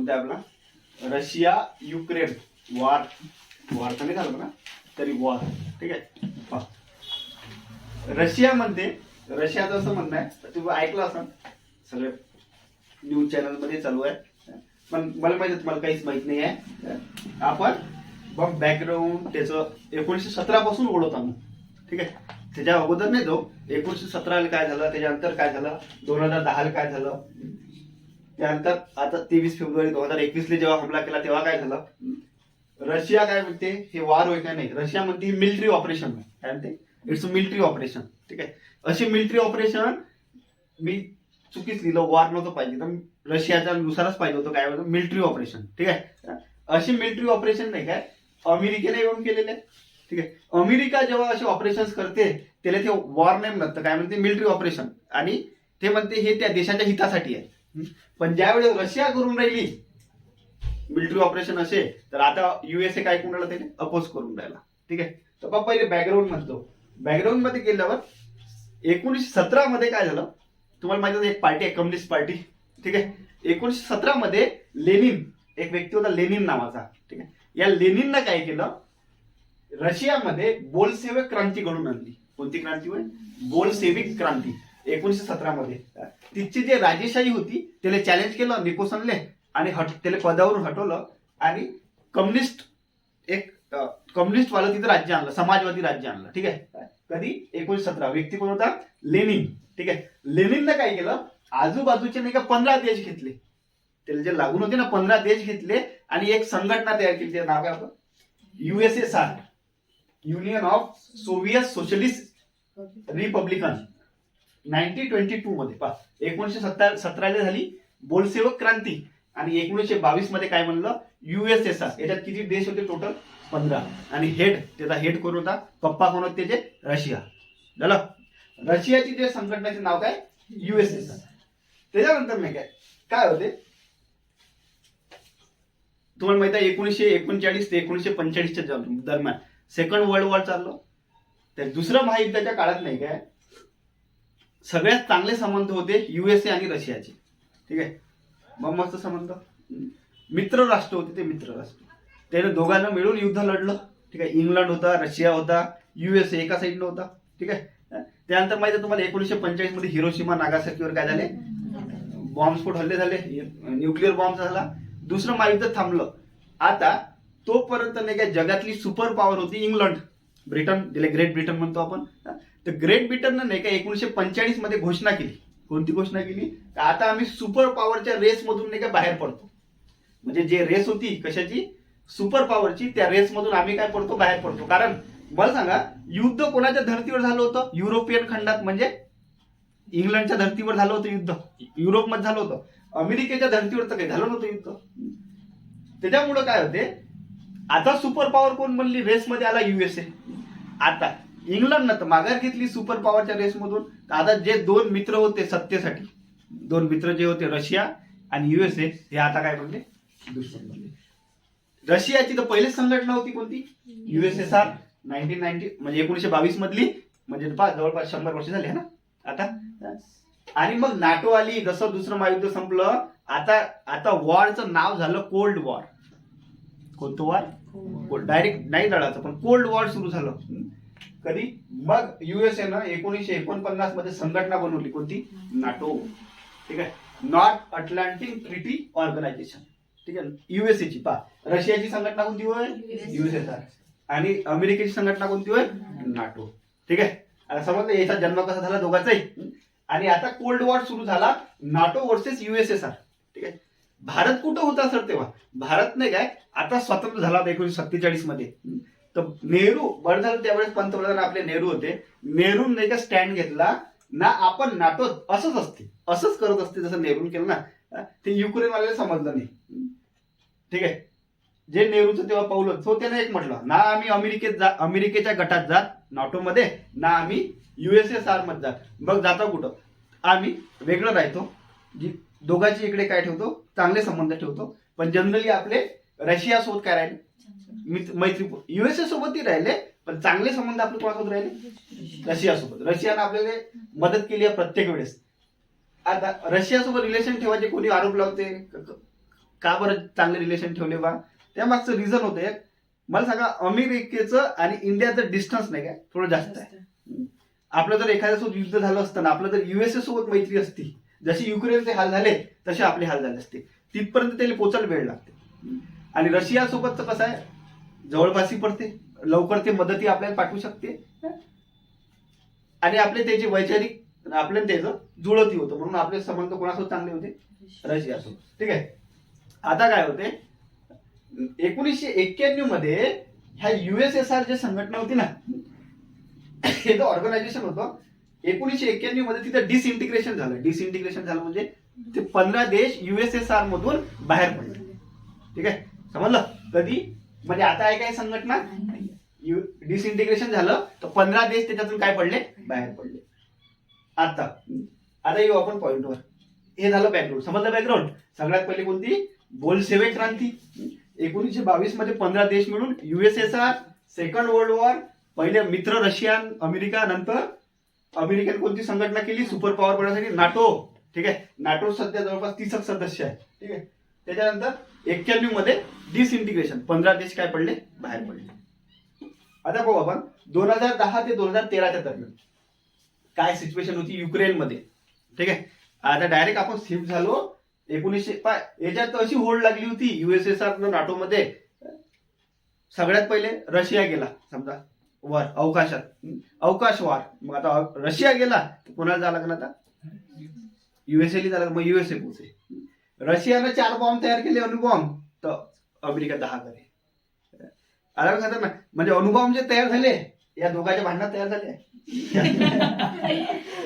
कोणता आपला Russia Ukraine war, war तर नाही झालं ना तरी वॉर, ठीक आहे. पहा. रशियामध्ये, रशियाचं असं म्हणणं आहे, तुम्ही ऐकलं असं सगळे न्यूज चॅनल मध्ये चालू आहे, पण मला माहिती तुम्हाला काहीच माहित नाही आहे. आपण बघ बॅकग्राऊंड त्याचं 1917 पासून ओढवत आहोत, ठीक आहे. त्याच्या अगोदर नाही तो 1917 काय झालं, त्याच्यानंतर काय झालं, 2010 काय झालं, त्यानंतर आता 23 फेब्रुवारी 2021 जेव्हा हमला केला तेव्हा काय झालं. रशिया काय म्हणते, हे वार होय काय नाही, रशिया म्हणते मिलिटरी ऑपरेशन आहे, काय म्हणते, इट्स अ मिलिटरी ऑपरेशन, ठीक आहे. अशी मिलिटरी ऑपरेशन, मी चुकीच लिहिलं, वार नव्हतं पाहिजे, तर रशियाच्या नुसारच पाहिजे होतं, काय होतं मिलिटरी ऑपरेशन, ठीक आहे. अशी मिलिटरी ऑपरेशन नाही काय अमेरिकेने येऊन केलेले, ठीक आहे. अमेरिका जेव्हा असे ऑपरेशन करते त्याला ते वॉर नाही म्हणत, काय म्हणते मिलिटरी ऑपरेशन, आणि ते म्हणते हे त्या देशाच्या हितासाठी आहे. पण ज्यावेळेस रशिया करून राहिली मिलिटरी ऑपरेशन असे, तर आता युएसए काय करून राहिला, त्याने अपोज करून राहिला, ठीक आहे. तर बघ पहिले बॅकग्राऊंड म्हणतो, बॅकग्राऊंड मध्ये गेल्यावर 1917 मध्ये काय झालं, तुम्हाला माहिती एक पार्टी आहे कम्युनिस्ट पार्टी, ठीक आहे. 1917 मध्ये लेनिन, एक व्यक्ती होता लेनिन नावाचा, ठीक आहे. या लेनिननं काय केलं, रशियामध्ये बोल्शेविक क्रांती घडून आणली. कोणती क्रांती होय, बोल्शेविक क्रांती 1917 मध्ये. तिची जे राजेशाही होती त्याला चॅलेंज केलं निकोसनले, आणि त्याला पदावरून हटवलं, आणि कम्युनिस्ट, एक कम्युनिस्ट वाला तिथं राज्य आणलं, समाजवादी राज्य आणलं, ठीक आहे. कधी 1917. व्यक्ती कोण होता, लेनिन, ठीक आहे. लेनिननं काय केलं, आजूबाजूचे नाही का 15 देश घेतले, त्याला जे लागून होते ना 15 देश घेतले, आणि एक संघटना तयार केली, ते नाव काय होतं USSR, union of Soviet socialist Republican. 1922 मध्ये पहा, 1917 झाली बोल्शेविक क्रांती, आणि 1922 मध्ये काय म्हणलं USSR. याच्यात किती देश होते टोटल, 15, आणि हेड, त्याचा हेड कोण होता, पप्पा कोण होते त्याचे, रशिया झालं. रशियाची जे संघटनेचे नाव काय, USSR. त्याच्यानंतर नाही काय होते, तुम्हाला माहिती आहे 1939 ते 1945च्या दरम्यान सेकंड वर्ल्ड वॉर चाललं. तर दुसऱ्या महायुद्धाच्या काळात नाही काय सगळ्यात चांगले संबंध होते युएसए आणि रशियाचे, ठीक आहे. मग मस्त संबंध, मित्र राष्ट्र होते ते, मित्र राष्ट्र, त्याने दोघांना मिळून युद्ध लढलं, ठीक आहे. इंग्लंड होता, रशिया होता, युएसए एका साईडला होता, ठीक आहे. त्यानंतर माहिती आहे तुम्हाला 1945 मध्ये हिरोशिमा नागासाकीवर काय झाले, बॉम्बस्फोट हल्ले झाले, न्यूक्लिअर बॉम्ब झाला, दुसरं महायुद्ध थांबलं. आता तोपर्यंत नाही काय जगातली सुपर पॉवर होती इंग्लंड, ब्रिटन, ज्याला ग्रेट ब्रिटन म्हणतो आपण. तर ग्रेट ब्रिटननं नाही का 1945 मध्ये घोषणा केली. कोणती घोषणा केली, आता आम्ही सुपर पॉवरच्या रेस मधून नाही का बाहेर पडतो. म्हणजे जे रेस होती कशाची, सुपर पॉवरची, त्या रेस मधून आम्ही काय पडतो, बाहेर पडतो. कारण मला सांगा, युद्ध कोणाच्या धर्तीवर झालं होतं, युरोपियन खंडात, म्हणजे इंग्लंडच्या धर्तीवर झालं होतं युद्ध, युरोपमध्ये झालं होतं. अमेरिकेच्या धर्तीवर तर काही झालं नव्हतं युद्ध. त्याच्यामुळे काय होते, आता सुपर पॉवर कोण बनली रेसमध्ये, आला युएसए. आता इंग्लंडनं तर माघार घेतली सुपर पॉवरच्या रेसमधून. आता जे दोन मित्र होते सत्तेसाठी, दोन मित्र जे होते रशिया आणि युएसए, हे आता काय बनले, दुश्मन बनले. रशियाची तर पहिलीच संघटना होती कोणती, USSR, 1990 म्हणजे 1922 मधली, म्हणजे जवळपास 100 वर्ष झाली आहे ना आता. आणि मग नाटो आली, जसं दुसरं महायुद्ध संपलं, आता वॉरचं नाव झालं कोल्ड वॉर. कोणतं वॉर, डायरेक्ट नाही लढायचं, पण कोल्ड वॉर सुरू झालं. कधी, मग युएसए न 1949 मध्ये संघटना बनवली, कोणती, नाटो, ठीक आहे. नॉर्थ अटलांटिक ट्रिटी ऑर्गनायझेशन, ठीक आहे. युएसए ची पहा, रशियाची संघटना कोणती होय, USSR, आणि अमेरिकेची संघटना कोणती होय, नाटो, ठीक आहे. आता समजलं याचा जन्म कसा झाला दोघांचाही. आणि आता कोल्ड वॉर सुरू झाला, नाटो वर्सेस USSR, ठीक आहे. भारत कुठं होता सर तेव्हा, भारत नाही काय आता स्वतंत्र झाला 1947 मध्ये. तर नेहरू बरं झालं, त्यावेळेस पंतप्रधान आपले नेहरू होते. नेहरू नाही का स्टँड घेतला ना, आपण नाटो असंच असते, असंच करत असते जसं नेहरू केलं ना, ते युक्रेन वाल्याला समजलं नाही, ठीक आहे. जे नेहरूचं तेव्हा पावलं, तो त्याने एक म्हटलं ना, आम्ही अमेरिकेच्या गटात जात नाटोमध्ये, ना आम्ही USSR मध्ये जात. मग जाता कुठं, आम्ही वेगळं राहतो, दोघांची इकडे काय ठेवतो, चांगले संबंध ठेवतो. पण जनरली आपले रशिया सोबत काय राहिले, मैत्रीपूर्ण. युएसए सोबतही राहिले, पण चांगले संबंध आपले कोणासोबत राहिले, रशिया सोबत. रशियानं आपल्याला मदत केली आहे प्रत्येक वेळेस. आता रशिया सोबत रिलेशन ठेवायचे कोणी आरोप लावते, का बरं चांगले रिलेशन ठेवले बा, त्यामागचं रिझन होतं एक. मला सांगा, अमेरिकेचं आणि इंडियाचं डिस्टन्स नाही काय थोडं जास्त आहे. आपलं जर एखाद्यासोबत युद्ध झालं असतं ना, आपलं जर युएसए सोबत मैत्री असती, जशी युक्रेनचे हाल झाले तसे आपले हाल झाले असते. तिथपर्यंत त्याला पोचायला वेळ लागते. आणि रशिया सोबतचं कसं आहे, जवळपासी पडते, लवकर ते मदती आपल्याला पाठवू शकते, आणि आपले त्याचे वैचारिक आपल्याला त्याचं जुळती होतं, म्हणून आपले संबंध कोणासोबत चांगले होते, रशियासोबत. ठीक आहे. आता काय होते, 1991 मध्ये ह्या USSR जे संघटना होती ना, हे जो ऑर्गनायझेशन होतं, 1991 मध्ये तिथं डिसइंटिग्रेशन झालं. डिसइंटिग्रेशन झालं म्हणजे ते 15 देश USSR मधून बाहेर पडले. ठीक आहे, समजलं. कधी म्हणजे आता आहे काय संघटना, डिसइंटिग्रेशन झालं तर 15 देश त्याच्यातून काय पडले, बाहेर पडले. आता येऊ आपण पॉइंटवर. हे झालं बॅकग्राऊंड, समजलं बॅकग्राऊंड. सगळ्यात पहिले कोणती, बोल्शेविक क्रांती. 1922 मध्ये 15 देश मिळून USSR. सेकंड वर्ल्ड वॉर, पहिले मित्र रशिया अमेरिका, नंतर अमेरिकेने कोणती संघटना केली सुपर पॉवर बनवण्यासाठी, नाटो. ठीक आहे, नाटो सध्या जवळपास 30 सदस्य आहे. ठीक आहे. त्याच्यानंतर 91 मध्ये डिसइंटिग्रेशन, 15 देश काय पडले, बाहेर पडले. आता पाहू आपण 2010 ते 2013च्या दरम्यान काय सिच्युएशन होती युक्रेनमध्ये. ठीक आहे. आता डायरेक्ट आपण शिफ्ट झालो 1900. याच्यात अशी होड लागली होती USSR नाटो मध्ये. सगळ्यात पहिले रशिया गेला समजा वर अवकाशात, अवकाश वार. मग आता रशिया गेला तर कोणाला जावं लागलं, आता USA झाला, मग USA पोहोचे. रशियानं 4 बॉम्ब तयार केले, अणुबॉम्ब, तर अमेरिका 10 करे. आला का ना, म्हणजे अणुबॉम्ब जे तयार झाले या दोघांच्या भांडणात तयार झाले.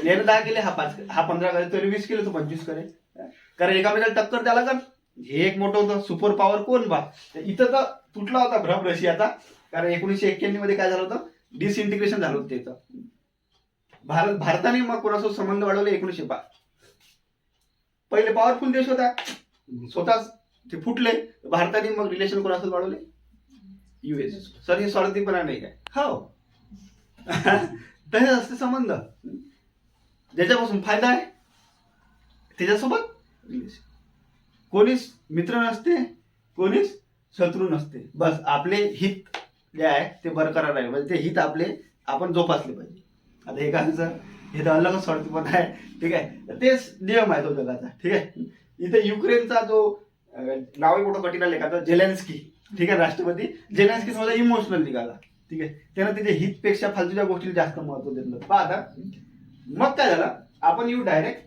यानं 10 केले, हा 5, हा 15 करे, तर 20 केले, तो 25 करे. कारण एकामेकाला टक्कर द्यायला लागल. हे एक मोठं होतं सुपर पॉवर कोण बा. इथं तर तुटला होता भ्रम रशियाचा. कारण 1991 मध्ये काय झालं होतं, डिसइंटिग्रेशन झालं होतं त्याचं. भारताने मग कोणासोबत संबंध वाढवले 1905. पहिले पॉवरफुल देश होता, स्वतःच ते फुटले. भारताने मग रिलेशन कोणासोबत वाढवले, US. सर हे स्वार्थीपणा नाही काय, हो तसे असते संबंध. ज्याच्यापासून फायदा आहे त्याच्यासोबत कोणीच मित्र नसते, कोणीच शत्रू नसते. बस आपले हित जे आहे ते बरकरार आहे, म्हणजे ते हित आपले आपण जोपासले पाहिजे. आता एखादं हे तर अलगच स्वार्थीपणा आहे. ठीक आहे, तेच नियम आहे तो जगाचा. ठीक आहे. इथे युक्रेनचा जो नाव मोठं कठीण लेखाचा जेलेन्स्की. ठीक आहे, राष्ट्रपती जेलेन्स्की समजा इमोशनल निघाला. ठीक आहे, त्यानं त्याच्या हितपेक्षा फालतूच्या गोष्टीला जास्त महत्व दिलं. पहा आता मग काय झालं, आपण येऊ डायरेक्ट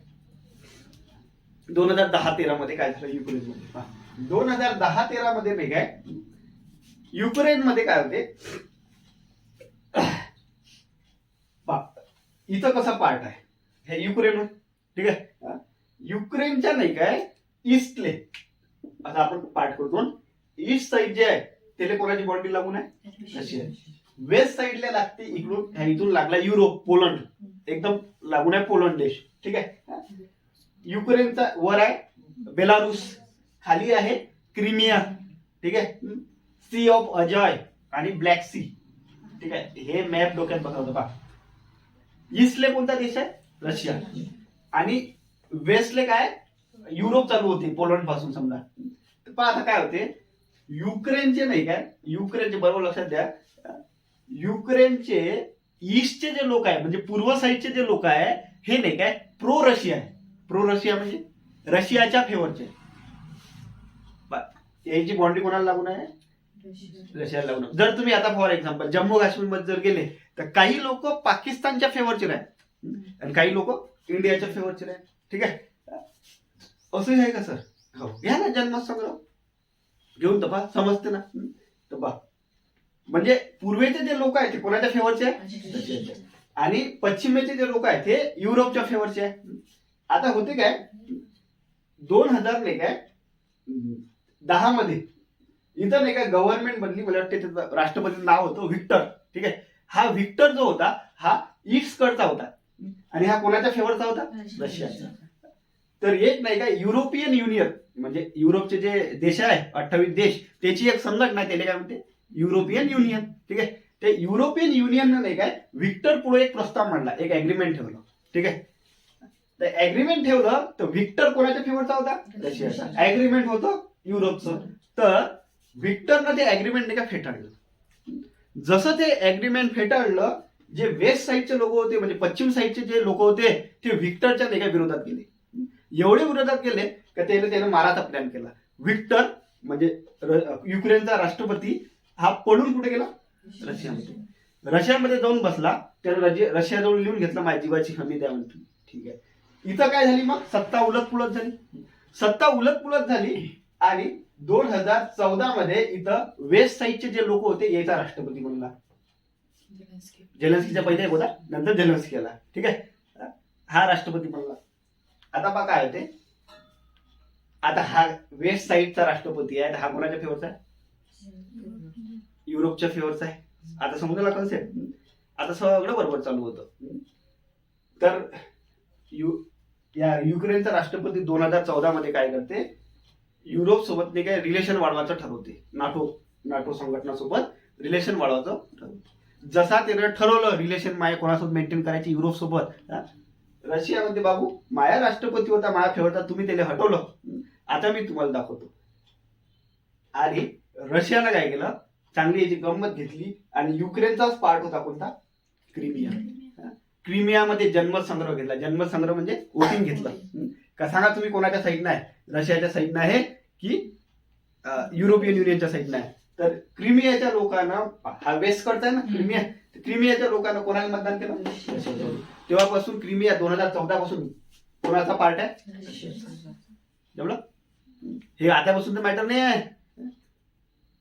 2010-13 मध्ये काय झालं युक्रेनमध्ये. 2010-13 मध्ये नाही काय, युक्रेन मध्ये काय होते, इथं कसा पार्ट आहे हे युक्रेन. ठीक आहे, युक्रेनच्या नाही काय ईस्टले, आता आपण पार्ट करतो, ईस्ट साइड जे आहे त्याला कोणाची बॉन्डी लागून आहे, रशिया. वेस्ट साइडला लागते इकडून, इथून लागला युरोप, पोलंड, एकदम लागून आहे पोलंड देश. ठीक आहे. युक्रेनचा वर आहे बेलारूस, खाली आहे क्रिमिया. ठीक आहे, सी ऑफ अजॉय आणि ब्लॅक सी. ठीक आहे, हे मॅप डोक्यात बघा पहा. ईस्टले कोणता देश आहे, रशिया, आणि वेस्टले काय युरोप चालू होते पोलंड पासून समजा. पहा आता काय होते, युक्रेनचे नाही काय, युक्रेनचे बरोबर लक्षात द्या, युक्रेनचे ईस्टचे जे लोक आहे म्हणजे पूर्व साईडचे जे लोक आहे हे नाही काय प्रो रशिया आहे. प्रो रशिया म्हणजे रशियाच्या फेवरचे. याची बॉन्डी कोणाला लागून आहे, रशियाला लागून. जर तुम्ही आता फॉर एक्झाम्पल जम्मू काश्मीर मध्ये जर गेले तर काही लोक पाकिस्तानच्या फेवरचे राहत आणि काही लोक इंडियाच्या फेवरचे राहत. ठीक आहे, असं आहे का सर, हो घ्या ना जन्मसंग्रह घेऊन तपा, समजते ना. तपा म्हणजे पूर्वेचे जे लोक आहेत ते कोणाच्या फेवरचे आहे, आणि पश्चिमेचे जे लोक आहेत ते युरोपच्या फेवरचे आहे. आता होते काय 2000 नाही काय 10 मध्ये इथं नाही काय गव्हर्नमेंट बनली, मला वाटते त्याचं राष्ट्रपतीचं नाव होतं व्हिक्टर. ठीक आहे, हा व्हिक्टर जो होता हा ईस्ट कडचा होता आणि हा कोणाच्या फेवरचा होता, रशियाचा. तर एक नाही का युरोपियन युनियन म्हणजे युरोपचे जे देश आहे 28 देश त्याची एक संघटना त्याला काय म्हणते युरोपियन युनियन. ठीक आहे, ते युरोपियन युनियन नाही काय व्हिक्टर पुढे एक प्रस्ताव मांडला, एक अग्रीमेंट ठेवलं. ठीक आहे, तर अग्रीमेंट ठेवलं तर व्हिक्टर कोणाच्या फेवरचा होता, रशियाचा. अग्रीमेंट होतं युरोपचं. तर व्हिक्टरनं ते अग्रीमेंट नाही का फेटाळलं. जसं ते अग्रीमेंट फेटाळलं, जे वेस्ट साईडचे लोक होते म्हणजे पश्चिम साईडचे जे लोक होते ते व्हिक्टरच्या नाही का विरोधात गेले. एवढे विरोधात गेले का त्याने माराचा प्लॅन केला. व्हिक्टर म्हणजे युक्रेनचा राष्ट्रपती हा पळून कुठे गेला? रशियामध्ये. रशियामध्ये जाऊन बसला. त्याने रशियाजवळ लिहून घेतलं माझी जीवाची हमी द्या म्हणतो. ठीक आहे. इथं काय झाली मग? सत्ता उलटपुलट झाली. सत्ता उलटपुलट झाली आणि 2014 मध्ये इथं वेस्ट साईडचे जे लोक होते याचा राष्ट्रपती बनला. झेलेन्स्कीच्या पहिले होता, नंतर झेलेन्स्की आला. ठीक आहे. हा राष्ट्रपती बनला. आता पहा काय होते. आता हा वेस्ट साईडचा राष्ट्रपती आहे. हा कोणाच्या फेवरचा आहे? युरोपच्या फेवरचा आहे. आता समजला कन्सेप्ट. आता सगळं बरोबर चालू होतं. तर युक्रेनचा राष्ट्रपती 2014 मध्ये काय करते? युरोप सोबत नाही काय रिलेशन वाढवायचं ठरवते. नाटो संघटनासोबत रिलेशन वाढवायचं ठरवते. जसा त्यानं ठरवलं रिलेशन माया कोणासोबत मेंटेन करायची युरोप सोबत, रशियामध्ये बाबू माया राष्ट्रपती होता, माया फेवरचा, तुम्ही त्याला हटवलं, आता मी तुम्हाला दाखवतो. आणि रशियानं काय केलं? चांगली याची गंमत घेतली आणि युक्रेनचाच पार्ट होता कोणता? क्रिमिया. क्रिमियामध्ये जन्मसंग्रह घेतला. जन्मसंग्रह म्हणजे वोटिंग घेतलं का सांगा तुम्ही कोणाच्या साईडनं आहे? रशियाच्या साईडनं आहे की युरोपियन युनियनच्या साईडनं आहे? तर क्रिमियाच्या लोकांना, हा वेस्ट कडचा आहे ना क्रिमियाच्या लोकांना कोणाला मतदान केलं? तेव्हापासून क्रिमिया 2014 पासून कोणाचा पार्ट आहे? जमलं? हे आतापासून तर मॅटर नाही आहे.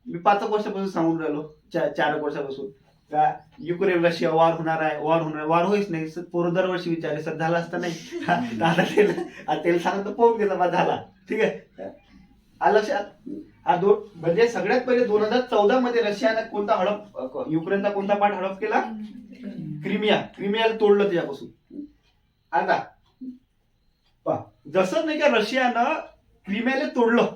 मी 5 वर्षापासून सांगून राहिलो, 4 वर्षापासून का युक्रेन रशिया वॉर होणार आहे. वॉर होईच नाही. पोरं दरवर्षी विचारे सर झाला असता नाही. आता तेल सांगतो पोहून गेला बा झाला. ठीक आहे. लक्षात. हा म्हणजे सगळ्यात पहिले 2014 मध्ये रशियाने कोणता हडप, युक्रेनचा कोणता पार्ट हडप केला? क्रिमियाला तोडलं त्याच्यापासून. आता पहा, जसं नाही का रशियानं क्रिमियाला तोडलं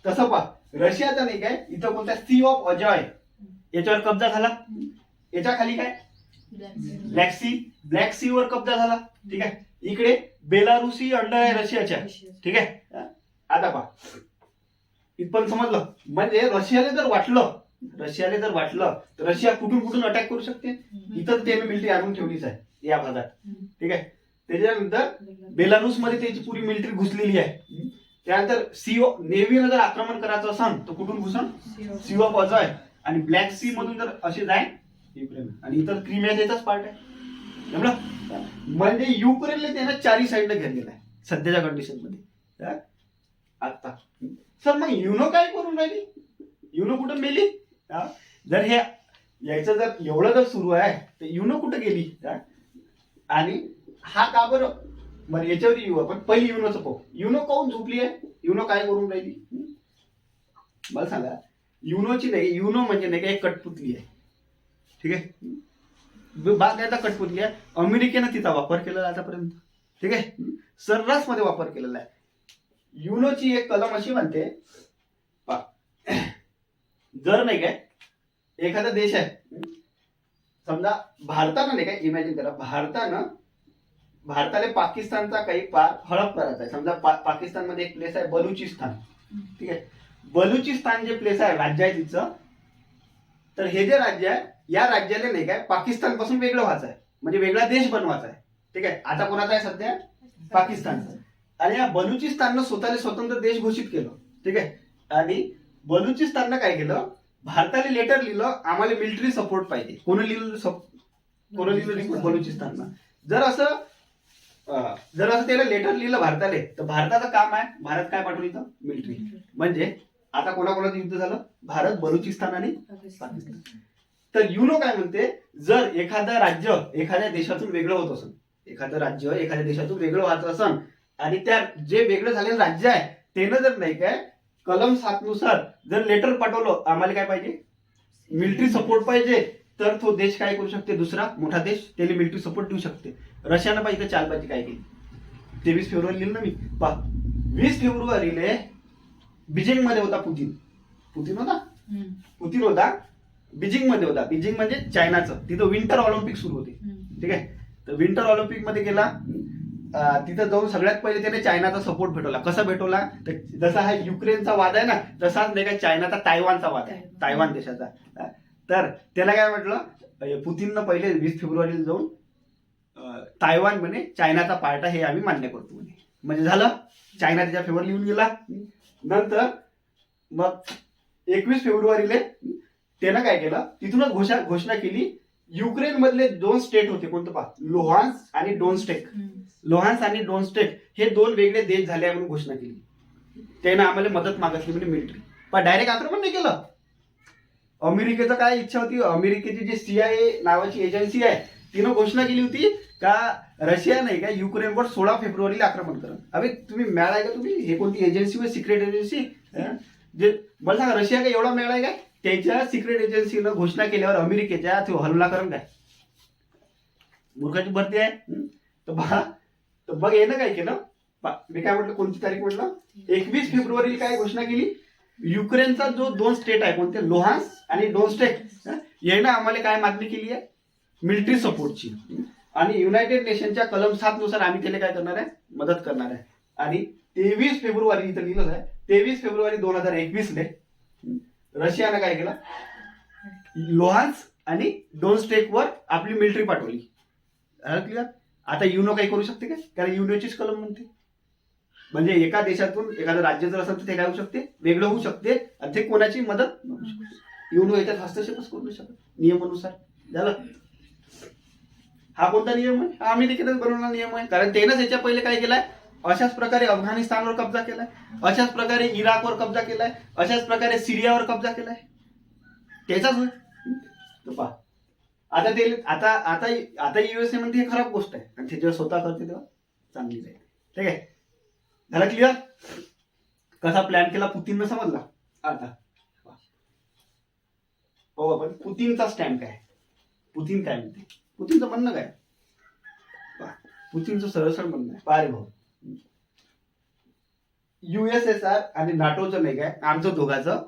तसं पहा रशियाचा नाही काय इथं कोणता सी ऑफ अजॉय याच्यावर कब्जा झाला. याच्या खाली काय? ब्लॅक सी वर कब्जा झाला. ठीक आहे. इकडे बेलारुसी अंडर आहे रशियाच्या. ठीक आहे. आता पहा इथपर्यंत समजलं. म्हणजे रशियाला जर वाटलं तर रशिया कुठून अटॅक करू शकते. इथं त्याने मिलिटरी आणून ठेवलीच आहे या भागात. ठीक आहे. त्याच्यानंतर बेलारुस मध्ये त्याची पुरी मिलिटरी घुसलेली आहे. त्यानंतर नेव्हीनं जर आक्रमण करायचं असेल तर कुठून घुसन? सी ऑफ अजॉय आणि ब्लॅक सी मधून जर असे जाय युक्रेन. आणि इतर क्रिमिया त्याचाच पार्ट आहे. म्हणजे युक्रेनला त्यानं 4 साईडला घेतलेला आहे सध्याच्या कंडिशन मध्ये. आता सर मग युनो काय करून राहिली? युनो कुठं मेली? जर हे यायचं जर एवढं जर सुरू आहे तर युनो कुठं गेली? आणि हा का बरं याच्यावर येऊ आपण. पहिली युनोचं पाहू. युनो काऊन झोपली आहे? युनो काय करून राहिली मला सांगा. युनोची नाही, युनो म्हणजे नाही का एक कठपुतली आहे. ठीक आहे. बागायला कठपुतली आहे. अमेरिकेनं तिचा वापर केलेला आतापर्यंत. ठीक आहे. सर्रास मध्ये वापर केलेला आहे. युनोची एक कलम अशी म्हणते, जर नाही काय एखादा देश आहे, समजा भारतानं नाही काय, इमॅजिन करा भारताला पाकिस्तानचा काही हडप करायचा आहे. समजा पाकिस्तानमध्ये एक प्लेस आहे बलुचिस्तान. ठीक आहे. बलुचिस्तान जे प्लेस आहे, राज्य आहे तिचं. तर हे जे राज्य आहे या राज्याला नाही काय पाकिस्तान पासून वेगळं व्हायचं आहे. म्हणजे वेगळा देश बनवायचा आहे. ठीक आहे. आता कोणाचा आहे सध्या? पाकिस्तानचा. आणि या बलुचिस्ताननं स्वतःला स्वतंत्र देश घोषित केलं. ठीक आहे. आणि बलुचिस्ताननं काय केलं? भारताला लेटर लिहिलं आम्हाला मिलिटरी सपोर्ट पाहिजे. कोणी लिहिलं? बलुचिस्ताननं. जर असं त्याला लेटर लिहिलं भारताला तर भारताचं काम आहे भारत काय पाठवलं इथं? मिलिटरी. म्हणजे आता कोणाकोणाचं युद्ध झालं? भारत, बलुचिस्तान आणि पाकिस्तान. तर युनो काय म्हणते, जर एखादं राज्य एखाद्या देशातून वेगळं होत असेल, एखादं राज्य एखाद्या देशातून वेगळं व्हायचं असेल आणि त्या जे वेगळं झालेलं राज्य आहे त्यानं जर नाही काय कलम 7 नुसार जर लेटर पाठवलं आम्हाला काय पाहिजे? मिलिटरी सपोर्ट पाहिजे, तर तो देश काय करू शकते? दुसरा मोठा देश त्याला मिलिटरी सपोर्ट देऊ शकते. रशियानं पाहिजे चालबाजी काय केली? 23 फेब्रुवारी लिहिलं ना मी. 20 फेब्रुवारीला बीजिंग मध्ये होता पुतीन होता बीजिंग मध्ये होता. बीजिंग म्हणजे चायनाचं. तिथं विंटर ऑलिम्पिक सुरू होते. ठीक आहे. तर विंटर ऑलिम्पिक मध्ये गेला तिथं जाऊन सगळ्यात पहिले त्याने चायनाचा सपोर्ट भेटवला. कसा भेटवला? तर जसा हा युक्रेनचा वाद आहे ना, तसाच नाही का चायनाचा तायवानचा वाद आहे, तायवान देशाचा. तर त्याला काय म्हटलं, पुतीननं पहिले 20 फेब्रुवारीला जाऊन तायवान म्हणे चायनाचा पार्ट आहे हे आम्ही मान्य करतो म्हणे. म्हणजे झालं, चायना त्याच्या फेवर लिहून गेला. नंतर मग 21 फेब्रुवारीला त्यानं काय केलं, तिथूनच घोषणा केली. युक्रेन मधले 2 स्टेट होते, कोणतं पहा, लोहान्स्क आणि डोन्स्टेक. लोहान्स्क आणि डोन्स्टेक हे 2 वेगळे देश झाले म्हणून घोषणा केली. त्यानं आम्हाला मदत मागितली म्हणजे मिलिटरी, पण डायरेक्ट आक्रमण नाही केलं. अमेरिकेचं काय इच्छा होती, अमेरिकेची जी CIA नावाची एजन्सी आहे तिनं घोषणा केली होती का रशिया नाही का युक्रेनवर 16 फेब्रुवारीला आक्रमण करा. अरे तुम्ही मॅळ आहे का तुम्ही? हे कोणती एजन्सी व सिक्रेट एजन्सी? जे मला सांगा, रशिया काय एवढा मेळ आहे काय? त्याच्या सिक्रेट एजन्सीनं घोषणा केल्यावर अमेरिकेच्या तो हल्ला करण काय? मूर्खाची भरती आहे. तर बघ यानं काय केलं, मी काय म्हटलं, कोणती तारीख म्हटलं, 21 फेब्रुवारीला काय घोषणा केली, युक्रेनचा जो 2 स्टेट आहे, कोणते, लोहान्स्क आणि डोन्स्टेक, यानं आम्हाला काय मागणी केली आहे, मिलिटरी सपोर्टची. आणि युनायटेड नेशनच्या कलम 7 नुसार आम्ही त्याला काय करणार आहे, मदत करणार आहे. आणि 23 फेब्रुवारी इथं लिहिलंच आहे, 23 फेब्रुवारी 2021 ले रशियानं काय केलं, लोहान्स्क आणि डोन्स्टेक वर आपली मिलिटरी पाठवली. क्लिअर? आता युनो काही करू शकते काय? कारण युनोचीच कलम म्हणते. म्हणजे एका देशातून एखादं राज्य जर असेल तर ते काय होऊ शकते, वेगळं होऊ शकते, आणि ते कोणाची मदत नको शकते. युनो याच्यात हस्तक्षेपच करू नाही शकत नियमानुसार. झालं? हा कोणता नियम आहे? हा अमेरिकेतच बनवलेला नियम आहे. कारण त्यानंच याच्या पहिले काय केलाय, अशाच प्रकारे अफगाणिस्तानवर कब्जा केलाय, अशाच प्रकारे इराकवर कब्जा केलाय, अशाच प्रकारे सिरियावर कब्जा केलाय. त्याचाच होय. पहा आता ते आता USA म्हणते हे खराब गोष्ट आहे, आणि ते जेव्हा स्वतः करते तेव्हा चांगली जाईल. ठीक आहे, झालं क्लिअर? कसा प्लॅन केला पुतीननं समजला. आता हो आपण पुतीनचा स्टँड काय, पुतीन काय म्हणते, पुतीनचं म्हणणं काय, पुतीनचं सरळ म्हणणं आहे, पारे भाऊ, USSR आणि नाटोचं नाही काय, आमचं दोघांचं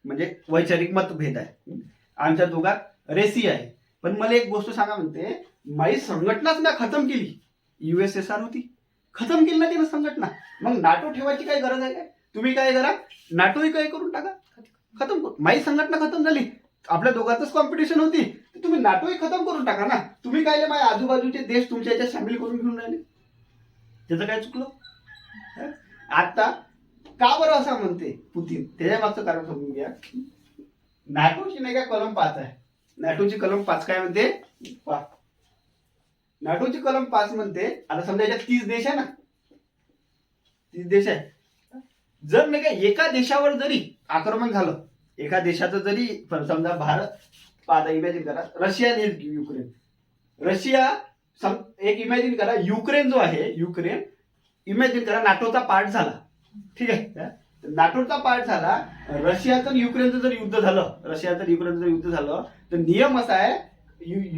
म्हणजे वैचारिक मतभेद आहे. आमच्या दोघात रेसी आहे. पण मला एक गोष्ट सांगा म्हणते, माझी संघटनाच ना खतम केली. USSR होती, खतम केली ना तिनं संघटना. मग नाटो ठेवायची काय गरज आहे काय? तुम्ही काय करा, नाटोही काय करून टाका, खतम करू. माझी संघटना खतम झाली, आपल्या दोघातच कॉम्पिटिशन होती, तुम्ही नाटोही खतम करून टाका ना. तुम्ही काय माझ्या आजूबाजूचे देश तुमच्या याच्यात सामील करून घेऊन राहिले, त्याचं काय चुकलं? आता का बरं असं म्हणते पुतीन, त्याच्या मागचं कारण समजून घ्या. नाटोची नाही का कलम 5 आहे, नाटोची कलम 5 काय म्हणते, नाटोची कलम 5 म्हणते, आता समजा याच्यात 30 देश आहे ना, 30 देश आहे. जर नाही का एका देशावर जरी आक्रमण झालं, एका देशाचं जरी, समजा भारत, आता इमॅजिन करा रशिया आणि युक्रेन, रशिया एक इमॅजिन करा, युक्रेन जो आहे, युक्रेन इमॅजिन करा नाटोचा पार्ट झाला. ठीक आहे, नाटोचा पार्ट झाला, रशियाचं युक्रेनचं जर युद्ध झालं, रशियाचं युक्रेनचं जर युद्ध झालं, तर नियम असा आहे,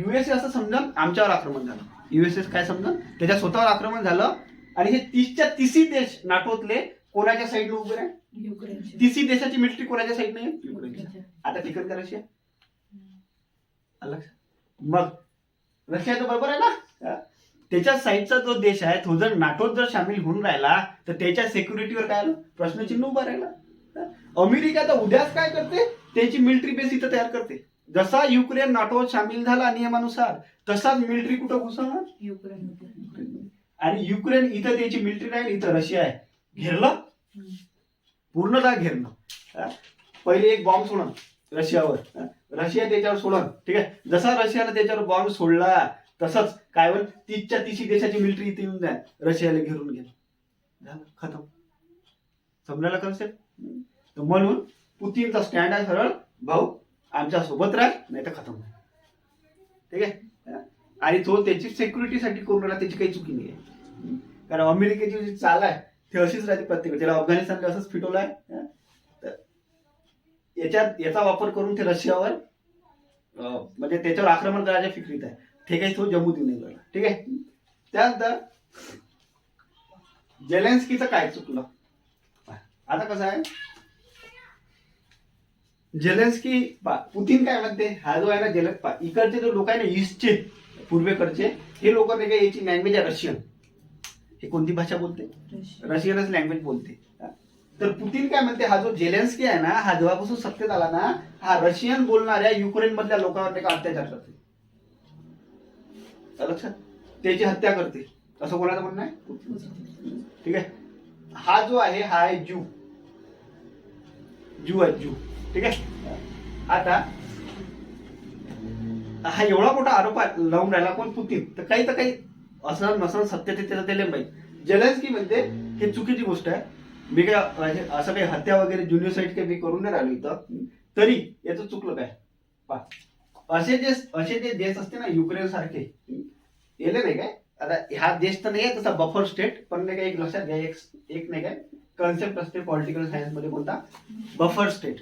USA असं समजून आमच्यावर आक्रमण झालं, USA काय समजून त्याच्या स्वतःवर आक्रमण झालं, आणि हे 30च्या 30 देश नाटोतले कोणाच्या साईडने उभे आहे, युक्रेनच्या. 30 देशाची मिलिटरी कोणाच्या साईडने आहे, युक्रेनच्या. आता टिकत का रशिया? मग रशिया तर बरोबर आहे ना, त्याच्या साईडचा जो देश आहे तो जर नाटोत जर सामील होऊन राहिला तर त्याच्या सिक्युरिटीवर काय आलं, प्रश्नचिन्ह उभा राहिला. अमेरिका तर उद्याच काय करते, त्याची मिलिटरी बेस इथं तयार करते. जसा युक्रेन नाटोत सामील झाला नियमानुसार, तसाच मिलिटरी कुठं घुसवणार, युक्रेन. आणि युक्रेन इथं त्याची मिलिटरी आहे, इथं रशिया आहे. घेरलं, पूर्णतः घेरणं. पहिले एक बॉम्ब सोडून रशियावर, रशिया त्याच्यावर सोडून, ठीक आहे, जसा रशियाने त्याच्यावर बॉम्ब सोडला तसंच काय होईल, 30च्या 30 देशाची मिलिटरी इथे येऊन जाईल, रशियाला घेरून घ्या, झालं, खतम. समजायला कन्सेप्ट? म्हणून पुतीनचा स्टँड आहे सरळ, भाऊ आमच्या सोबत राह, नाही तर खतम. ठीक आहे, आणि तो त्याची सिक्युरिटीसाठी करून राहिला, त्याची काही चुकी नाही आहे. कारण अमेरिकेची जी चाल आहे ते अशीच राहते प्रत्येक, त्याला अफगाणिस्तानला असंच फिटवलं आहे. याचा वापर करून ते रशियावर म्हणजे त्याच्यावर आक्रमण करायच्या फिक्रीत आहे. ते काही तो जम्मू देऊ नये. ठीक आहे, त्यानंतर जेलेन्स्कीचं काय चुकलं. आता कसं आहे, जेलेन्स्की पुतीन काय म्हणते, हा जो आहे ना इकडचे जो लोक आहे ना, ईस्टचे पूर्वेकडचे, हे लोक नाही का याची लँग्वेज आहे रशियन. हे कोणती भाषा बोलते? रशियनच लँग्वेज बोलते. तर पुतीन काय म्हणते, हा जो झेलेन्स्की आहे ना, हा जेव्हापासून सत्तेत आला ना, हा रशियन बोलणाऱ्या युक्रेन मधल्या लोकांवर अत्याचार करते. लक्षात, त्याची हत्या करते, असं कोणाचं म्हणणं आहे? ठीक आहे. हा जो आहे हा आहे ज्यू आहे, ज्यू. ठीक आहे. आता हा एवढा मोठा आरोप लावून राहिला कोण? पुतीन. तर काही असं नसन सत्य ते त्याचं त्याला माहिती. झेलेन्स्की म्हणते हे चुकीची गोष्ट आहे, मी काय असं काही हत्या वगैरे ज्युनिसाईड काही मी करून नाही राहिलो इथं, तरी याचं चुकलं काय? असे जे देश असते ना युक्रेन सारखे, येले नाही काय, आता हा देश तर नाही आहे तसा बफर स्टेट, पण नाही काय एक लक्षात घ्या, एक नाही काय कन्सेप्ट असते पॉलिटिकल सायन्स मध्ये, कोणता? Buffer state.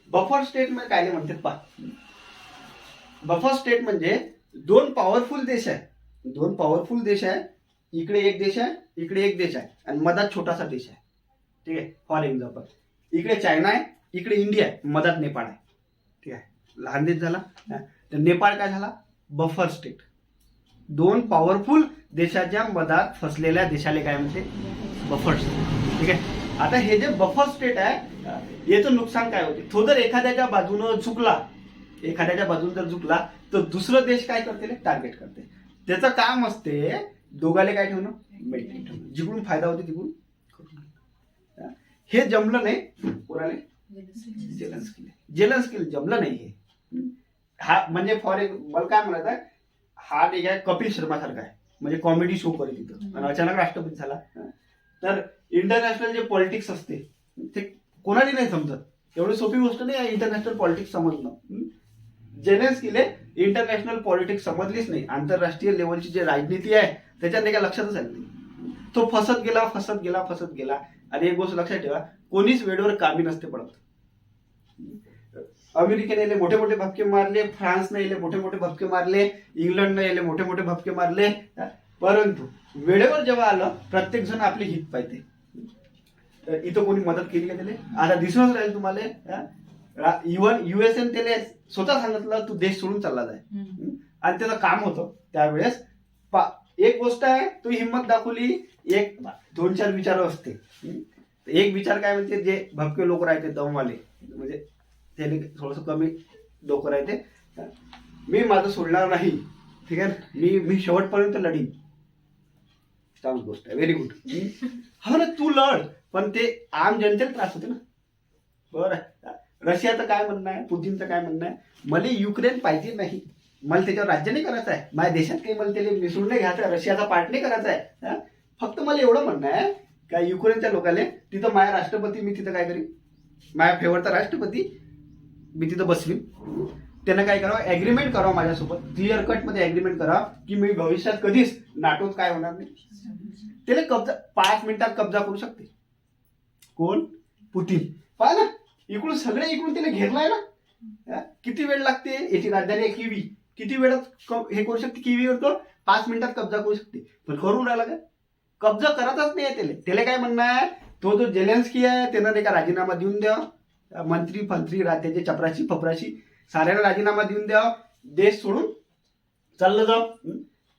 बफर स्टेट म्हणजे काय म्हणतात पहा. बफर स्टेट म्हणजे दोन पॉवरफुल देश आहे, इकडे एक देश आहे, इकडे एक देश आहे, आणि मधात छोटासा देश आहे. ठीक आहे. फॉर एक्झाम्पल, इकडे चायना आहे, इकडे इंडिया आहे, मधात नेपाळ आहे. ठीक आहे. लहान देश झाला. तर नेपाळ काय झाला? Buffer state. दोन पॉवरफुल देशाच्या मधात फसलेल्या देशाला काय म्हणते? Buffer state. ठीक आहे. आता हे जे बफर स्टेट आहे याचं नुकसान काय होते? तो जर एखाद्याच्या बाजून झुकला तर दुसरं देश काय करते? टार्गेट करते. त्याचं काम असते दोघाले काय ठेवणं? मेंटेन ठेवणं. जिकडून फायदा होते तिकडून करून. हे जमलं नाही कोणाले? झेलेन्स्कीला जमलं नाही हे. हा म्हणजे मला काय म्हणायचं, हा ठीक आहे कपिल शर्मा सारखा आहे, म्हणजे कॉमेडी शो करे तिथं, आणि अचानक राष्ट्रपती झाला. तर इंटरनॅशनल जे पॉलिटिक्स असते ते कोणाला नाही समजत. एवढी सोपी गोष्ट नाही इंटरनॅशनल पॉलिटिक्स समजणं. झेलेन्स्कीले इंटरनॅशनल पॉलिटिक्स समजलीच नाही. आंतरराष्ट्रीय लेवलची जी राजनीती आहे त्याच्यात काय लक्षातच आलं नाही. तो फसत गेला. आणि एक गोष्ट लक्षात ठेवा, कोणीच वेळेवर कामी नसते पडत. अमेरिकेने याले मोठे मोठे भपके मारले, फ्रान्सने याले मोठे मोठे भपके मारले, इंग्लंडने याले मोठे मोठे भपके मारले, परंतु वेळेवर जेव्हा आलं प्रत्येक जण आपली हित पाहिजे. तर इथं कोणी मदत केली का त्याला? आता दिसूनच राहील तुम्हाला. इव्हन युएसएन त्याला स्वतः सांगितलं तू देश सोडून चालला जाय, आणि त्याचं काम होतं त्यावेळेस. एक गोष्ट आहे, तू हिंमत दाखवली. एक 2-4 विचार असते. एक विचार काय म्हणते, जे भपके लोक राहते दमवाले, म्हणजे त्याने थोडस कमी डोकं राहते, मी माझं सोडणार नाही. ठीक आहे, मी शेवटपर्यंत लढीन. चांगली गोष्ट आहे, व्हेरी गुड. हा ना, तू लढ, पण ते आम जनतेला त्रास होते ना. बरं. रशियाचं काय म्हणणं आहे, पुतीनचं काय म्हणणं आहे, मला युक्रेन पाहिजे नाही, मला त्याच्यावर राज्य नाही करायचं आहे, माझ्या देशात काही मला त्याला मिसळून नाही घ्यायचं आहे, रशियाचा पार्ट नाही करायचा आहे. फक्त मला एवढं म्हणणं आहे का युक्रेनच्या लोकांना तिथं माझ्या राष्ट्रपती, मी तिथं काय करीन, माझ्या फेवरचा राष्ट्रपती मी तिथं बसवीन. त्यांना काय करावं, ऍग्रीमेंट करावं माझ्यासोबत, क्लिअर कट मध्ये ऍग्रीमेंट करावं की मी भविष्यात कधीच नाटोत काय होणार नाही. त्याला कब्जा 5 मिनिटात कब्जा करू शकते. कोण? पुतीन. पहा ना, इकडून त्याला घेरलाय ना. किती वेळ लागते? याची राजधानी आहे किवी. किती वेळात हे करू शकते? किवीवर तो 5 मिनिटात कब्जा करू शकते. पण करून राहिला का? कब्जा करतच नाही. त्याला काय म्हणणं आहे, तो जो झेलेन्स्की आहे त्यानं नाही का राजीनामा देऊन द्यावा. मंत्री त्याचे चपराशी फपराशी साऱ्यांना राजीनामा देऊन द्यावा. देश सोडून चाललं जाऊ.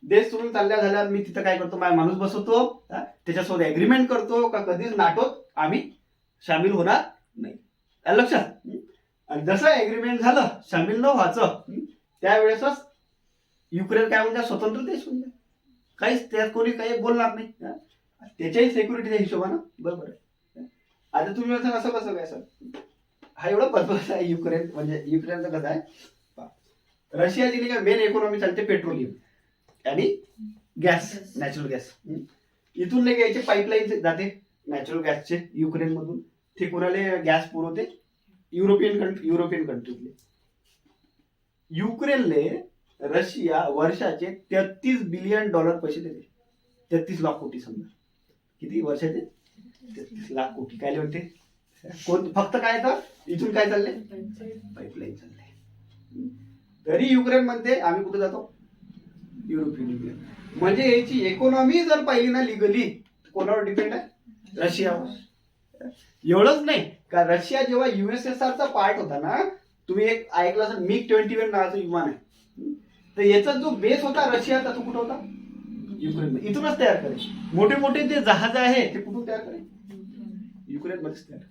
देश सोडून चालल्या झाल्यावर मी तिथं काय करतो, माझा माणूस बसवतो, त्याच्यासोबत ऍग्रीमेंट करतो का कधीच नाटोत आम्ही सामील होणार नाही. लक्षात. आणि जसं ऍग्रीमेंट झालं सामील न व्हायचं, त्यावेळेसच युक्रेन काय म्हणजे स्वतंत्र देश होऊन जाईल. काहीच त्यात कोणी काही बोलणार नाही. त्याच्याही सेक्युरिटीच्या हिशोबानं बरोबर आहे. आता तुम्ही म्हणता असं कसं काय सर, हा एवढा पर्पज आहे युक्रेन. म्हणजे युक्रेनचं कसं आहे, रशियाची नाही का मेन इकॉनॉमी चालते पेट्रोलियम आणि गॅस, नॅचरल गॅस. इथून नाही का याचे पाईपलाईन जाते नॅचरल गॅसचे युक्रेन मधून. ते कोणाला गॅस पुरवते? युरोपियन कंट्रीजले. युक्रेनले रशिया वर्षाचे $33 बिलियन पैसे देते. 33 लाख कोटी समजा. किती वर्षाचे? 33 लाख कोटी. काय म्हणते कोण? फक्त काय तर इथून काय चालले? पाईपलाईन चालले. तरी युक्रेन म्हणते आम्ही कुठे जातो? European union. म्हणजे याची इकॉनॉमी जर पाहिली ना लिगली, कोणावर डिपेंड आहे? रशियावर. एवढंच नाही का, रशिया जेव्हा USSRचा पार्ट होता ना, तुम्ही एक ऐकलं MiG-21 नावाचं विमान आहे, तर याचा जो बेस होता रशियाचा तो कुठं होता? युक्रेन इथूनच तयार करेल. मोठे मोठे जे जहाज आहे ते कुठून तयार करेल? युक्रेन मध्येच तयार करेल.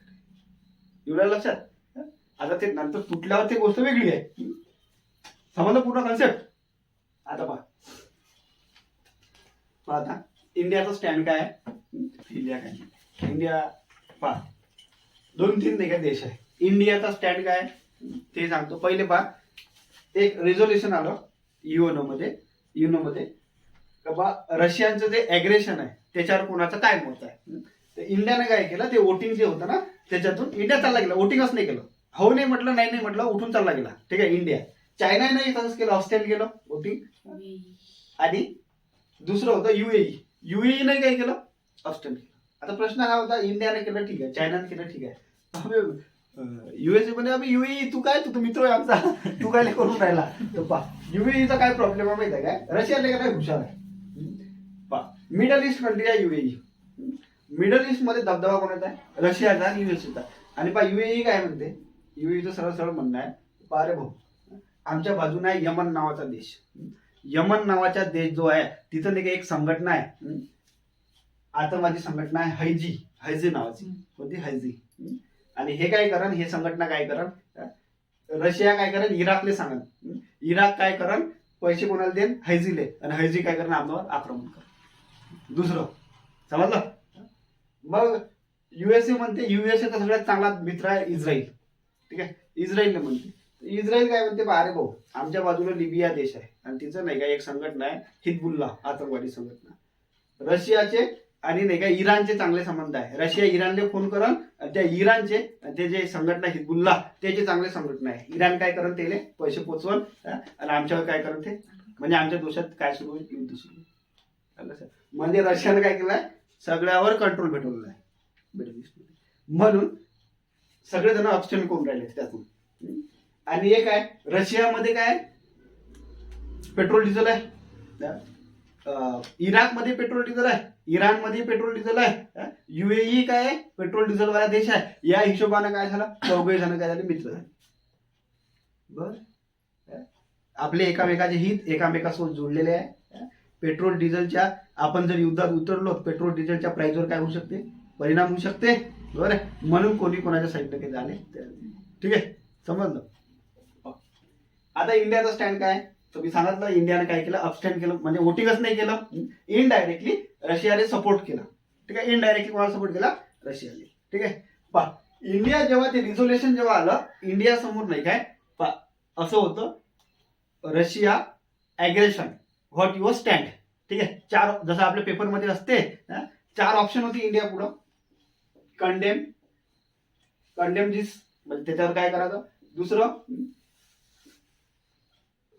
एवढ्या लक्षात. आता ते नंतर तुटल्यावर ते गोष्ट वेगळी आहे. समजलं पूर्ण कन्सेप्ट. आता पहा आता इंडियाचा स्टँड काय आहे? इंडिया काय? इंडिया पहा 2-3 नाही का देश आहे. इंडियाचा स्टँड काय ते सांगतो. पहिले पहा एक रेझोल्युशन आलं युएनओ मध्ये का बा रशियाचं जे ॲग्रेशन आहे त्याच्यावर कोणाचं काय मत आहे. तर इंडियाने काय केलं ते वोटिंग जे होतं ना त्याच्यातून इंडिया चालला गेला. वोटिंगच नाही केलं. हो नाही म्हटलं, नाही नाही म्हटलं, उठून चालला गेला. ठीक आहे. इंडिया. चायनाने तसंच केलं, ऑस्ट्रेलिया केलं वोटिंग. आणि दुसरं होतं युएई नाही काय केलं, ऑस्ट्रेलिया. आता प्रश्न हा होता इंडियाने केलं ठीक आहे, चायनाने केलं ठीक आहे, युएसए मध्ये अबे युएई तू काय, तू मित्र आहे आमचा, तू काय करून राहिला. तर पा युएईचा काय प्रॉब्लेम आहे माहिती आहे काय? रशियाला काय हुशार आहे. पा मिडल ईस्ट कंट्री आहे युएई. मिडल ईस्ट मध्ये दबदबा कोणाचा आहे? रशियाचा आणि युएसएचा. आणि पा युएई काय म्हणते? युएईचं सरळ सरळ म्हणणं आहे, पा रे भाऊ आमच्या बाजूने आहे यमन नावाचा देश. यमन नावाचा देश जो आहे तिथं नाही एक संघटना आहे, आतंकवादी संघटना आहे, हैजी नावाची. कोणती? हैजी. आणि हे काय करण, हे संघटना काय करण, रशिया काय करण, इराकले सांगन. इराक काय करण, पैसे कोणाला देन, हैजीले. आणि हैजी काय करण, आमच्यावर आक्रमण कर. दुसरं समजलं. मग युएसए म्हणते, युएसएचा सगळ्यात चांगला मित्र आहे इस्रायल. ठीक आहे. इस्रायलने म्हणते, इस्रायल काय म्हणते, अरे भाऊ आमच्या बाजूला लिबिया देश आहे आणि तिचं नाही का एक संघटना आहे हिजबुल्ला, आतंकवादी संघटना. रशियाचे आणि नाही का इराणचे चांगले संबंध आहे. रशिया इराणले फोन करण, त्या इराणचे ते जे संघटना हिजबुल्ला त्याचे चांगले संघटना आहे. इराण काय करण, त्याले पैसे पोचवण आणि आमच्यावर काय करण ते, म्हणजे आमच्या देशात काय सुरू होईल, युद्ध सुरू होईल. म्हणजे रशियाने काय केलंय, सगळ्यावर कंट्रोल भेटवलेला आहे मिडल ईस्ट. म्हणून सगळेजण अबस्टेन करून राहिले त्यातून. आणि एक आहे रशियामध्ये काय पेट्रोल डिझेल आहे, इराकमध्ये पेट्रोल डिझेल आहे, इराणमध्ये पेट्रोल डिझेल आहे, युएई काय आहे पेट्रोल डिझेल वाला देश आहे. या हिशोबाने काय झालं, चौघे जण काय झाले, मित्र झाले. बर, आपले एकामेकाचे हित एकामेकासोबत जोडलेले आहे. पेट्रोल डिझेलच्या आपण जर युद्धात उतरलो, पेट्रोल डिझेलच्या प्राइसवर काय होऊ शकते, परिणाम होऊ शकते. बरोबर आहे. म्हणून कोणी कोणाच्या साईडने काही झाले. ठीक आहे, समजलं. आता इंडियाचा स्टँड काय, तर मी सांगितलं इंडियाने काय केलं, अपस्टँड केलं, म्हणजे वोटिंगच नाही केलं, इनडायरेक्टली रशियाने सपोर्ट केला. ठीक आहे. इनडायरेक्टली कोणाला सपोर्ट केला, रशियाने. ठीक आहे. पहा इंडिया जेव्हा ते रिझोल्युशन जेव्हा आलं, इंडिया समोर नाही काय असं होतं, Russia aggression what your stand. ठीक आहे. 4 जसं आपल्या पेपरमध्ये असते 4 ऑप्शन होती इंडिया पुढं. कंडेम दिस, म्हणजे त्याच्यावर काय करायचं. दुसरं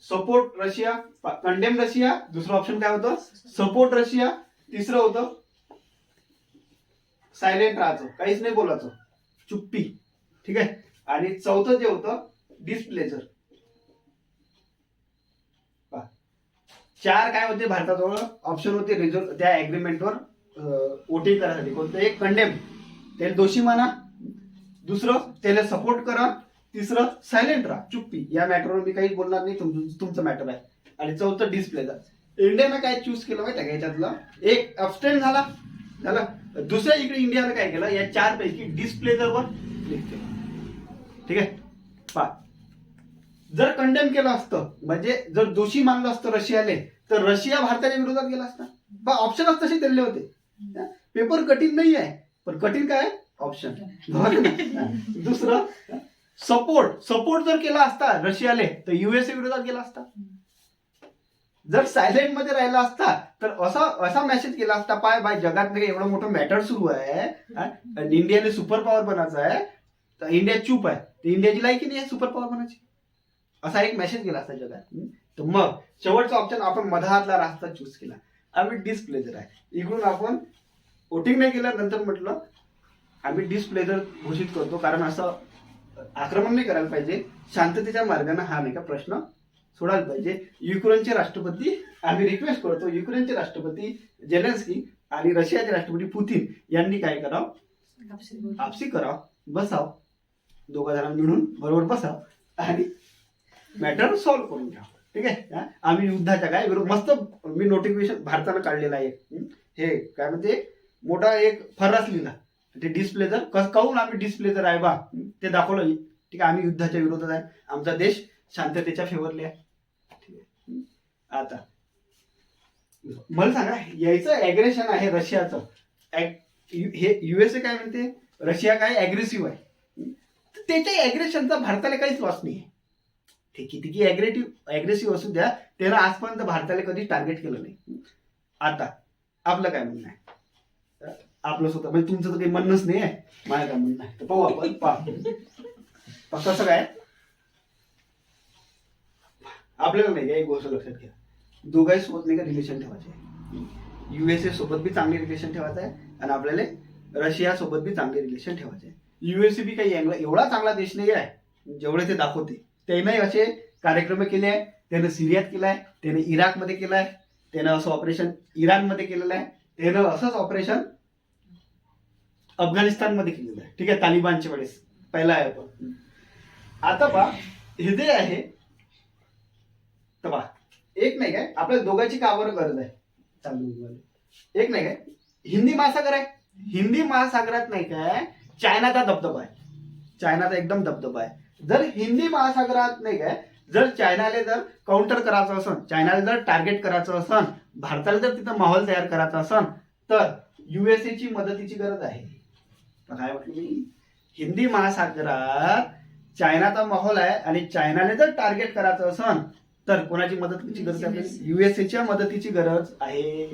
सपोर्ट रशिया, कंडेम रशिया. दुसरं ऑप्शन काय होतं, सपोर्ट रशिया. तिसरं होतं सायलेंट राहायचं, काहीच नाही बोलायचं, चुप्पी. ठीक आहे. आणि चौथं जे होतं डिस्प्लेजर. 4 काय होते भारताजवळ ऑप्शन होते त्या अग्रीमेंटवर वोटिंग करायसाठी. कोणतं, एक कंडेम त्याला दोषी माना, दुसरं त्याला सपोर्ट करा, तिसरं सायलेंट राहा, चुप्पी, या मॅटरवर मी काही बोलणार नाही, तुमचं मॅटर आहे. आणि चौथं डिस्प्लेजर. इंडियानं काय चूज केलं माहिती आहे का, याच्यातलं एक अबस्टेन झाला. दुसऱ्या इकडे इंडियानं काय केलं, या 4 पैकी डिस्प्लेजरवर क्लिक केलं. ठीक आहे. पहा जर कंडेम केलं असतं, म्हणजे जर दोषी मानलं असतं रशियाले, तर रशिया भारताच्या विरोधात गेला असता. बा ऑप्शनच तसे दिले होते. पेपर कठीण नाही आहे, पण कठीण काय ऑप्शन. दुसरं सपोर्ट जर केला असता रशियाले, तर युएसए विरोधात गेला असता. जर सायलेंट मध्ये राहिला असता तर असा मेसेज केला असता, पाय बाय जगात एवढं मोठं मॅटर सुरू आहे आणि इंडियाने सुपर पॉवर बनायचं आहे, तर इंडिया चूप आहे, तर इंडियाची लायकी नाही आहे सुपर पॉवर बनायची, असा एक मेसेज केला असता जगात. तर मग शेवटचा ऑप्शन आपण मधातला रास्ता चूज केला, आम्ही डिस्प्लेजर आहे. इकडून आपण वोटिंग नाही केलं, नंतर म्हटलं आम्ही डिस्प्लेजर घोषित करतो, कारण असं आक्रमण नाही करायला पाहिजे, शांततेच्या मार्गाने हा नाही का प्रश्न सोडायला पाहिजे. युक्रेनचे राष्ट्रपती आम्ही रिक्वेस्ट करतो, युक्रेनचे राष्ट्रपती झेलेन्स्की आणि रशियाचे राष्ट्रपती पुतिन यांनी काय करावं, आपसी करावं, बसाव, दोघा जणांना मिळून बरोबर बसाव आणि मॅटर सॉल्व्ह करून घ्यावं. ठीक आहे. आम्ही युद्धाच्या काय विरोध मस्त मी नोटिफिकेशन भारतानं काढलेलं आहे. हे काय म्हणते मोठा एक फरस लिहिला ते डिस्प्लेजर काहून आम्ही डिस्प्लेजर आहे बा ते दाखवलं. ठीक आहे, आम्ही युद्धाच्या विरोधात आहे, आमचा देश शांततेच्या फेवरले आहे. ठीक आहे. आता मला सांगा याचं ऍग्रेशन आहे रशियाचं. हे युएसए काय म्हणते रशिया काय अग्रेसिव्ह आहे, तर त्याच्या ऍग्रेशनचा भारताला काहीच लॉस नाही आहे. ते किती अग्रेसिव्ह असू द्या, त्यानं आजपर्यंत भारताला कधी टार्गेट केलं नाही. आता आपलं काय म्हणणं आहे, आपलं स्वतः म्हणजे तुमचं तर काही म्हणणंच नाही आहे, माझं काय म्हणणं आहे तर पाहू आपण कसं काय आपल्याला नाही का एक गोष्ट लक्षात घ्या, दोघाही सोबत नाही का रिलेशन ठेवायचे आहे. युएसए सोबत बी चांगले रिलेशन ठेवायचं आहे आणि आपल्याला रशिया सोबत बी चांगले रिलेशन ठेवायचे आहे. युएसए बी काही एवढा चांगला देश नाही आहे जेवढे ते दाखवते. त्याने असे कार्यक्रम केले आहे, त्यानं सिरियात केलाय, त्याने इराकमध्ये केलाय, त्यानं असं ऑपरेशन इराणमध्ये केलेलं आहे, त्यानं असंच ऑपरेशन अफगाणिस्तानमध्ये केलेलं आहे. ठीक आहे, तालिबानच्या वेळेस पहिला आहे. पण आता पहा हे जे आहे तर पहा एक नाही काय आपल्या दोघांची का बरं गरज आहे चालू एक नाही काय हिंदी महासागर आहे. हिंदी महासागरात नाही काय चायनाचा दबदबा आहे, चायनाचा एकदम दबदबा आहे. जर हिंदी महासागरात नाही काय जर चायनाला जर काउंटर करायचं असन, चायनाला जर टार्गेट करायचं असन, भारताला जर तिथं माहोल तयार करायचा असन तर युएसए ची मदतीची गरज आहे. काय म्हटलं मी हिंदी महासागरात चायनाचा माहोल आहे आणि चायनाला जर टार्गेट करायचं असन तर कोणाची मदतीची गरज आहे, युएसएच्या मदतीची गरज आहे.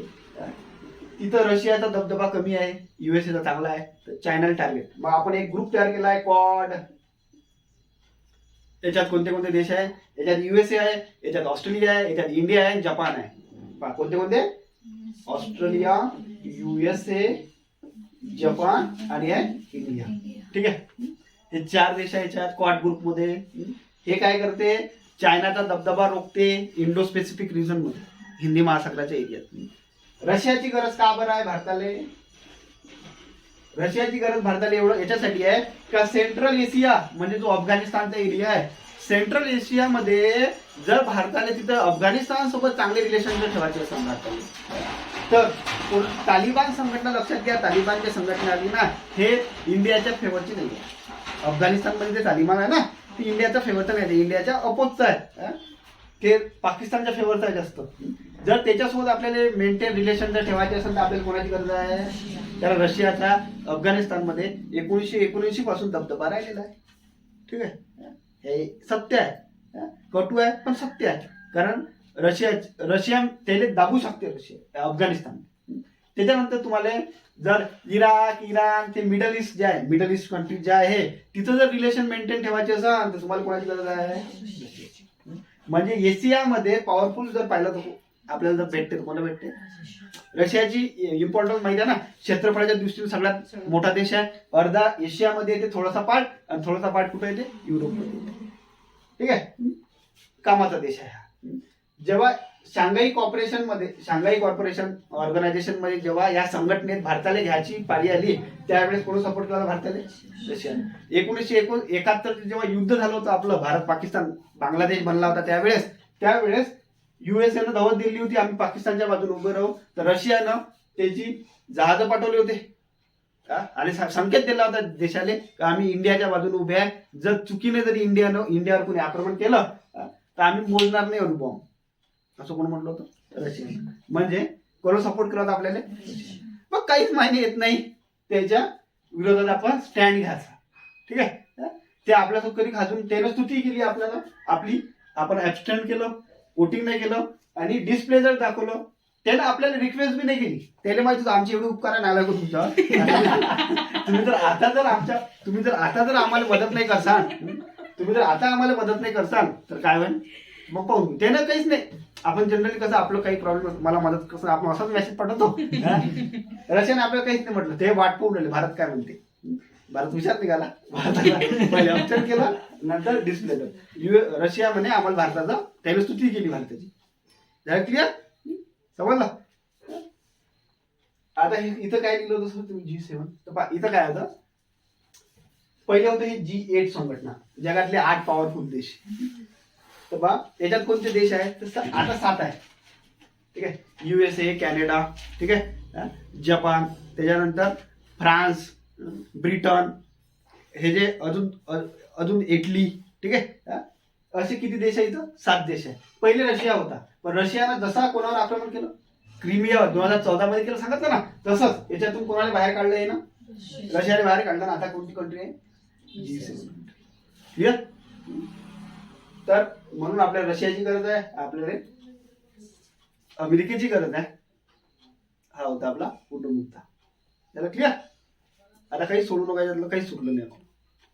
तिथं रशियाचा दबदबा कमी आहे, युएसएचा चांगला आहे, तर चायनाला टार्गेट. मग आपण एक ग्रुप तयार केला आहे क्वाड. याच्यात कोणते कोणते देश आहे, याच्यात युएसए आहे, याच्यात ऑस्ट्रेलिया आहे, याच्यात इंडिया आहे, जपान आहे. कोणते कोणते ऑस्ट्रेलिया, युएसए, जपान आणि आहे इंडिया. ठीक आहे, हे 4 देश आहे याच्यात क्वाड ग्रुपमध्ये. हे काय करते चायनाचा दबदबा रोखते इंडो स्पेसिफिक रिजन मध्ये हिंदी महासागराच्या एरियात. रशियाची गरज का बरं आहे भारताला, रशियाची गरज भारताला एवढं याच्यासाठी आहे का सेंट्रल एशिया म्हणजे जो अफगाणिस्तानचा एरिया आहे, सेंट्रल एशियामध्ये जर भारताला तिथं अफगाणिस्तान सोबत चांगले रिलेशन जर ठेवायचे असेल भारताला तर तालिबान संघटना लक्षात घ्या, तालिबानच्या संघटना आली ना हे इंडियाच्या फेवरची नाही आहे. अफगाणिस्तानमध्ये जे तालिबान आहे ना ती इंडियाच्या फेवरचा नाही, इंडियाच्या अपोजचा आहे, ते पाकिस्तानच्या फेवरचा आहे जास्त. जर त्याच्यासोबत आपल्याला मेंटेन रिलेशन जर ठेवायचे असेल तर आपल्याला कोणाची गरज आहे, तर रशियाचा अफगाणिस्तानमध्ये 1979 पासून दबदबा राहिलेला आहे. ठीक आहे, हे सत्य आहे, कटू आहे पण सत्य आहे. कारण रशिया त्याला दाबू शकते रशिया अफगाणिस्तान. त्याच्यानंतर तुम्हाला जर इराक, इराण ते मिडल ईस्ट जे आहे, मिडल ईस्ट कंट्री जे आहे तिथं जर रिलेशन मेंटेन ठेवायचे असेल तर तुम्हाला कोणाची गरज आहे, म्हणजे एशियामध्ये पॉवरफुल जर पाहिलं तर आपल्याला जर भेटते कोणाला भेटते, रशियाची इम्पॉर्टन्स माहिती आहे ना, क्षेत्रफळाच्या दृष्टीने सगळ्यात मोठा देश आहे. अर्धा एशियामध्ये येते थोडासा पार्ट आणि थोडासा पार्ट कुठे येते युरोपमध्ये येते. ठीक आहे, कामाचा देश आहे हा. जेव्हा शांघाई कॉर्पोरेशन ऑर्गनायझेशन मध्ये जेव्हा या संघटनेत भारताला घ्यायची पाळी आली त्यावेळेस कोणी सपोर्ट केला भारताला, रशियाने. 1971 जेव्हा युद्ध झालं होतं आपलं भारत पाकिस्तान बांगलादेश बनला होता त्यावेळेस युएसएनं दावत दिली होती आम्ही पाकिस्तानच्या बाजूने उभे राहू, तर रशियानं त्याची जहाज पाठवले होते आणि संकेत दिला होता देशाला आम्ही इंडियाच्या बाजूने उभे आहे, जर चुकीने जरी इंडियावर कोणी आक्रमण केलं तर आम्ही मोजणार नाही बॉम्ब, असं कोण म्हटलं होतं, रशिया. म्हणजे कोण सपोर्ट करत आपल्याला, मग काहीच माहिती येत नाही त्याच्या विरोधात आपण स्टँड घ्यायचा. ठीक आहे, ते आपल्यासोबत कधी खाजून त्यानं स्तुती केली आपल्याला, आपण ऍबस्टेंड केलं, वोटिंग नाही केलं आणि डिस्प्ले जर दाखवलं, त्यानं आपल्याला रिक्वेस्ट बी नाही केली. त्याला माहिती होतं आमची एवढी उपकार नाही आला का तुमच्यावर, तुम्ही जर आता जर आम्हाला मदत नाही करसाल तर काय होईल मग पाहू. त्यानं काहीच नाही, आपण जनरली कसं आपलं काही प्रॉब्लेम मला मदत कसं आपण असाच मेसेज पाठवतो, रशियाने आपल्याला काहीच नाही म्हटलं, ते वाट पाहून राहिले भारत काय म्हणते. भारत विचार निघाला, भारताला पहिले ऑप्शन केलं नंतर डिस्प्ले. रशिया म्हणे आम्हाला भारताचा, त्याने स्तुती केली भारताची. झालं क्लिअर, समजलं. आता इथं काय लिहिलं होतं तुम्ही G7, तर इथं काय होतं पहिले होतं हे G8 संघटना, जगातले 8 पॉवरफुल देश. तर बा याच्यात कोणते देश आहेत तर आता 7 आहे. ठीक आहे, USA, कॅनडा, ठीक आहे, जपान, त्याच्यानंतर फ्रान्स, ब्रिटन, हे जे अजून इटली, ठीक आहे, असे किती देश आहे इथं? 7 देश आहे. पहिले रशिया होता, पण रशियानं जसा कोणावर आक्रमण केलं, क्रिमिया 2014 मध्ये केलं सांगितलं ना, तसंच याच्यातून कोणाला बाहेर काढलं आहे ना, रशियाने बाहेर काढलं ना. आता कोणती कंट्री आहे? G7. क्लिअर? तर म्हणून आपल्याला रशियाची गरज आहे, आपल्याला अमेरिकेची गरज आहे. हा होता आपला कुटुंबमुक्ता. त्याला क्लिअर? आता काही सोडू नका, याच्यातलं काही सुटलं नाही.